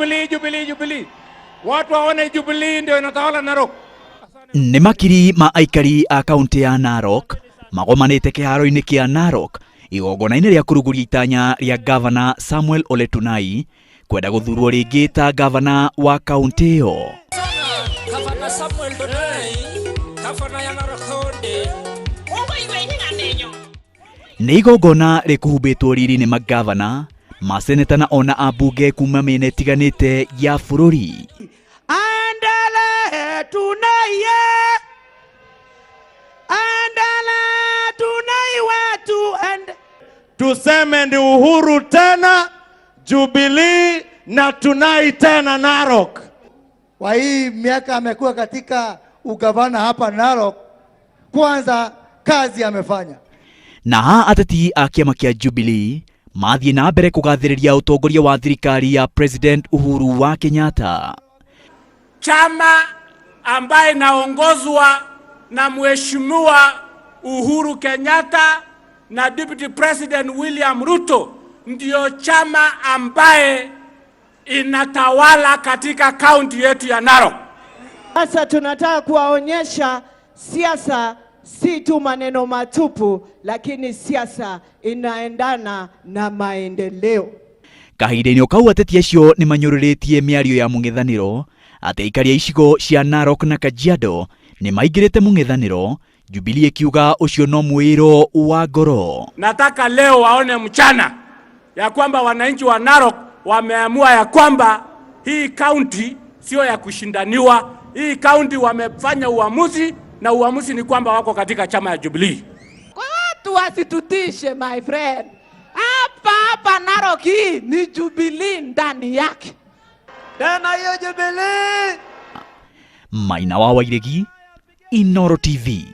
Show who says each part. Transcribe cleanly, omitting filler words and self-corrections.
Speaker 1: Jubilee. Watu waone Jubilee ndio inatawala Narok.
Speaker 2: Nĩ makiri ma aikari a kaunti ya Narok magomanĩte kĩharo-inĩ kĩa Narok igongona-inĩ rĩa kũrugũria itanya rĩa gavana Samuel Ole Tunai kwenda gũthurwo rĩngĩ ta gavana wa kaunti ĩyo.
Speaker 3: Gavana Samuel Tunai, gavana ya Narok.
Speaker 2: Nĩ igongona rĩkũhumbĩtwo riri nĩ magavana, maseneta na ona ambunge kuma mĩena ĩtiganĩte ya bũrũri.
Speaker 4: Andala Tunai wetu and
Speaker 1: Tuseme ni Uhuru tena, Jubilee na Tunai tena Narok.
Speaker 4: Kwa hii miaka amekuwa katika ugavana hapa Narok, kwanza kazi amefanya.
Speaker 2: Na ateti a kĩama kĩa Jubilee mathiĩ na mbere kũgathĩrĩria ũtongoria wa thirikari ya President Uhuru wa Kenyatta.
Speaker 1: Chama ambaye naongozwa na Mheshimiwa Uhuru Kenyatta na Deputy President William Ruto ndio chama ambaye inatawala katika kaunti yetu ya Narok.
Speaker 5: Sasa tunataka kuwaonyesha siasa si tu maneno matupu, lakini siasa inaendana na maendeleo.
Speaker 2: Kahinda-inĩ o kau ateti acio nĩ manyũrũrĩtie mĩario ya mũng'ethanĩro atĩ aikari a icigo cia Narok na Kajiado nĩ maingĩrĩte mũng'ethanĩro, Jubilee ikiuga ũcio no mwĩro wa ngoro.
Speaker 1: Nataka leo waone mchana ya kwamba wananchi wa Narok wameamua ya kwamba hii kaunti sio ya kushindaniwa. Hii kaunti wamefanya uamuzi, na uamuzi ni kwamba wako katika chama ya Jubilee.
Speaker 5: Kwa watu wasitutishe my friend. Hapa Narok hii ni Jubilee ndani yake.
Speaker 4: Tena hiyo Jubilee.
Speaker 2: Maina wa Wairegi, Inooro TV.